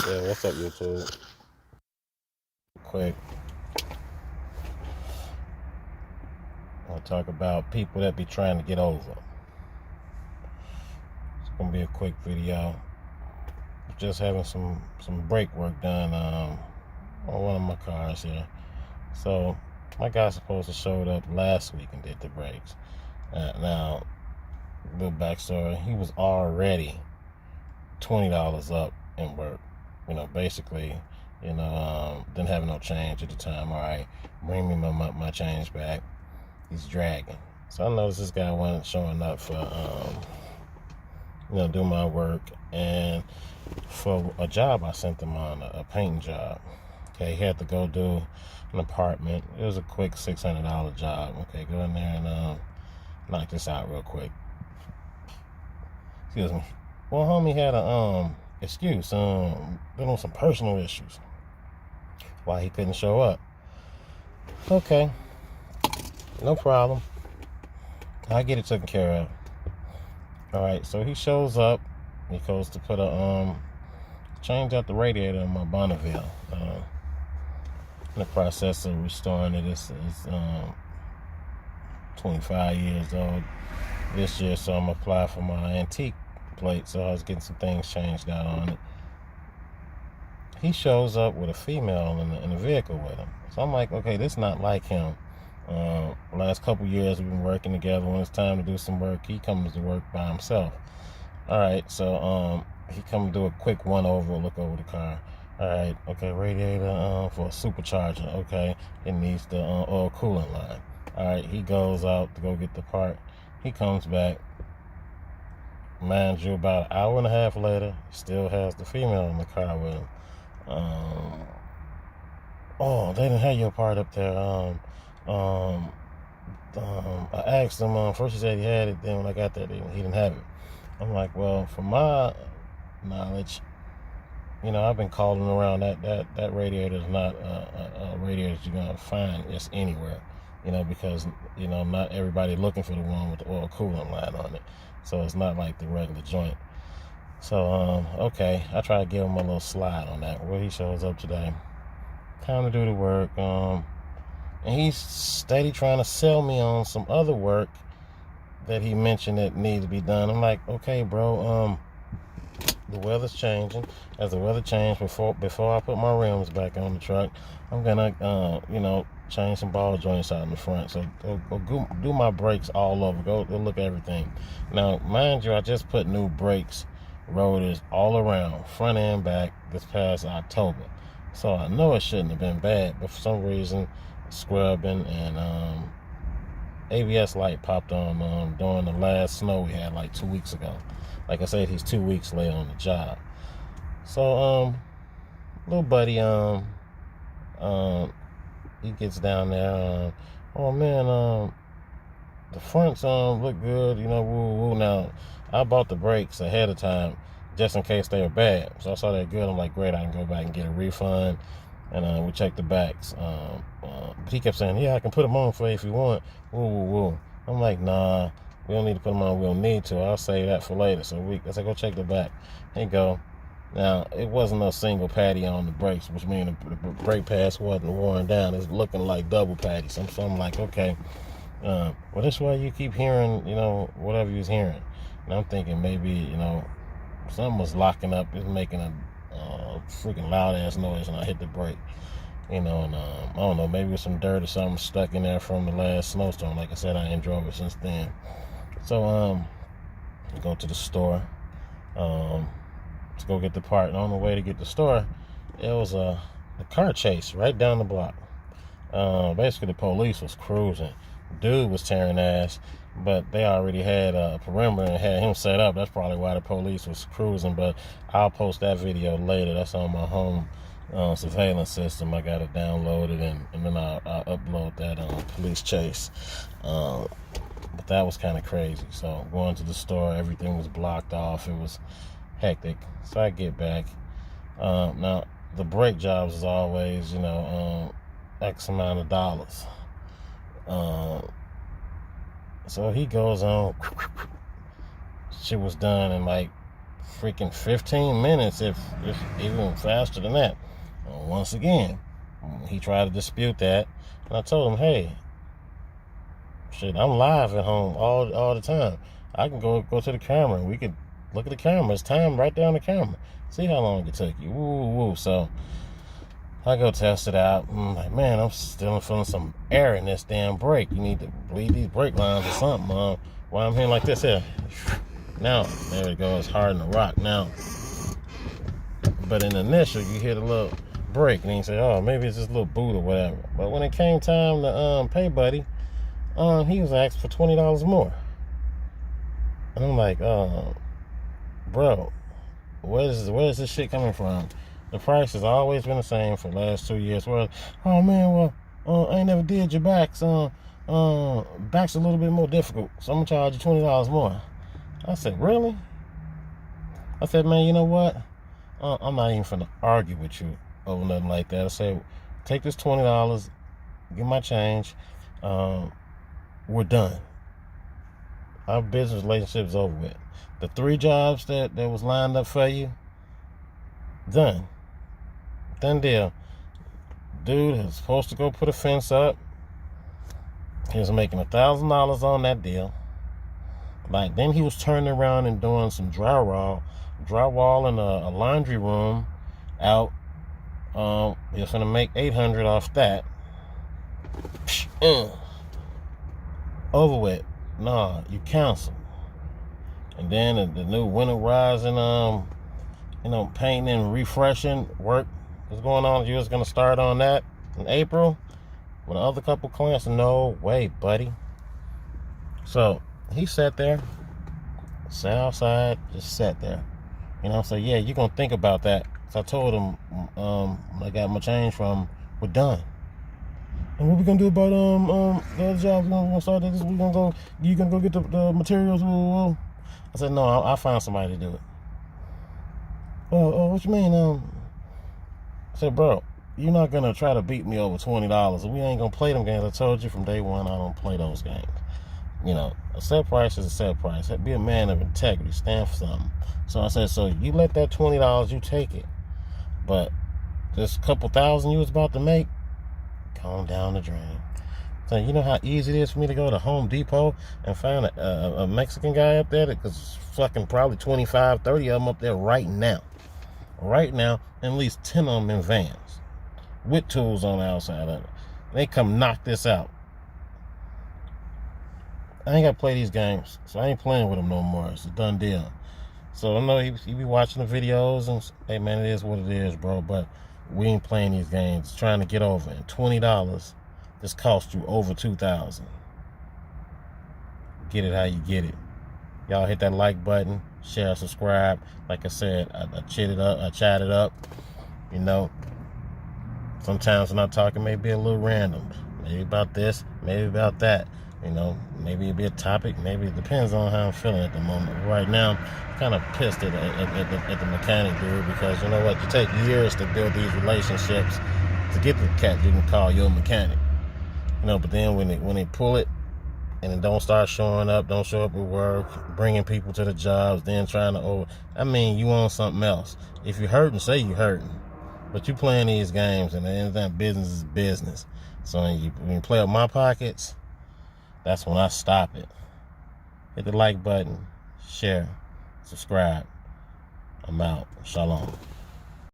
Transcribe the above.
Yeah, what's up, YouTube? Quick, I'll talk about people that be trying to get over. It's gonna be a quick video. Just having some brake work done on one of my cars here. So my guy supposed to showed up last week and did the brakes. Now, little backstory: he was already $20 up in work. Basically, didn't have no change at the time. All right, bring me my change back. He's dragging. So I noticed this guy wasn't showing up for, do my work. And for a job I sent him on, a painting job. Okay, he had to go do an apartment. It was a quick $600 job. Okay, go in there and knock this out real quick. Excuse me. Well, homie had a excuse. Been on some personal issues why he couldn't show up. Okay, no problem. I get it taken care of. All right, so he shows up. He goes to put a change out the radiator in my Bonneville. In the process of restoring it, it's 25 years old this year, so I'm applying for my antique plate. So I was getting some things changed out on it. He shows up with a female in the vehicle with him. So I'm like, okay, this is not like him. Last couple years we've been working together. When it's time to do some work, he comes to work by himself. All right, so he come do a quick look over the car. All right, okay, radiator for a supercharger. Okay, it needs the oil coolant line. All right, he goes out to go get the part. He comes back. Mind you, about an hour and a half later, still has the female in the car with him. Oh, they didn't have your part up there. I asked him. First he said he had it. Then when I got there, he didn't have it. I'm like, well, from my knowledge, I've been calling around. That radiator is not a radiator that you're gonna find just anywhere. Because not everybody looking for the one with the oil coolant line on it. So it's not like the regular joint. So okay, I try to give him a little slide on that. Where he shows up today, time to do the work. And he's steady trying to sell me on some other work that he mentioned that needs to be done. I'm like, okay, bro. The weather's changing. As the weather changed, before I put my rims back on the truck, I'm gonna change some ball joints out in the front. So go do my brakes all over. Go look at everything. Now, mind you, I just put new brakes, rotors all around, front and back, this past October. So I know it shouldn't have been bad, but for some reason, scrubbing and ABS light popped on during the last snow we had like 2 weeks ago. Like I said, he's 2 weeks late on the job. So little buddy he gets down there. Oh man, the fronts look good. Woo. Now I bought the brakes ahead of time just in case they were bad. So I saw they're good. I'm like, great, I can go back and get a refund. And we checked the backs. But he kept saying, yeah, I can put them on for you if you want. Woo. I'm like, nah, we don't need to put them on. We don't need to. I'll save that for later. So I said, go check the back. There you go. Now, it wasn't a single patty on the brakes, which means the brake pads wasn't worn down. It's looking like double patties. So I'm like, okay. Well, this way you keep hearing, whatever you're hearing. And I'm thinking maybe, something was locking up. It's making a freaking loud ass noise and I hit the brake. And I don't know, maybe some dirt or something stuck in there from the last snowstorm. Like I said, I ain't drove it since then. So I go to the store to go get the part. And on the way to get the store, it was a car chase right down the block. Basically the police was cruising. Dude was tearing ass, but they already had a perimeter and had him set up. That's probably why the police was cruising, but I'll post that video later. That's on my home surveillance system. I got it downloaded, and then I'll upload that police chase. But that was kind of crazy. So going to the store, everything was blocked off. It was hectic. So I get back. Now, the brake jobs is always, X amount of dollars. So he goes on. Shit was done in like freaking 15 minutes, if even faster than that. Once again, he tried to dispute that, and I told him, hey, shit, I'm live at home all the time. I can go to the camera and we could look at the camera. It's time right there on the camera. See how long it took you. Woo. So I go test it out. I'm like, man, I'm still feeling some air in this damn brake. You need to bleed these brake lines or something. Why I'm hitting like this here. Now, there it goes, hard in the rock now. But in the initial, you hit a little brake, and then you say, oh, maybe it's just a little boot or whatever. But when it came time to pay buddy, he was asking for $20 more. And I'm like, bro, where's this shit coming from? The price has always been the same for the last 2 years. Well, oh man, well, I ain't never did your backs. Back's a little bit more difficult, so I'm gonna charge you $20 more. I said, really? I said, man, you know what? I'm not even finna argue with you over nothing like that. I said, take this $20, get my change. We're done. Our business relationship is over with. The 3 jobs that was lined up for you, done. Done deal. Dude is supposed to go put a fence up. He was making $1,000 on that deal. Like, then he was turning around and doing some drywall in a laundry room out. He was gonna make $800 off that. Over with. Nah, you cancel. And then the new winterizing, painting and refreshing work is going on. You was gonna start on that in April with the other couple clients. No way, buddy. So he sat outside, just sat there. So yeah, you're gonna think about that. So I told him, I got my change from, we're done. And what we gonna do about the other jobs? We gonna start this. You gonna go get the materials? I said, no, I'll find somebody to do it. Oh, what you mean? I said, bro, you're not gonna try to beat me over $20. We ain't gonna play them games. I told you from day one, I don't play those games. A set price is a set price. Be a man of integrity. Stand for something. So I said, so you let that $20, you take it. But this couple thousand you was about to make, calm down the drain. So you know how easy it is for me to go to Home Depot and find a Mexican guy up there, because fucking probably 25, 30 of them up there right now. Right now, at least 10 of them in vans with tools on the outside of it. They come knock this out. I ain't got to play these games, so I ain't playing with them no more. It's a done deal. So I know he be watching the videos and, hey man, it is what it is, bro, but we ain't playing these games. Trying to get over it. $20 just cost you over $2,000. Get it how you get it. Y'all hit that like button, share, subscribe. Like I said, I chatted up. Sometimes when I'm talking, maybe a little random. Maybe about this, maybe about that. Maybe it'll be a topic. Maybe it depends on how I'm feeling at the moment. Right now, I'm kind of pissed at the mechanic dude, because you know what? You take years to build these relationships to get the cat you can call your mechanic. But then when they pull it and it don't start showing up, don't show up at work, bringing people to the jobs, then trying to you want something else. If you're hurting, say you're hurting. But you playing these games, and anything business is business. So when you play with my pockets, that's when I stop it. Hit the like button, share, subscribe. I'm out. Shalom.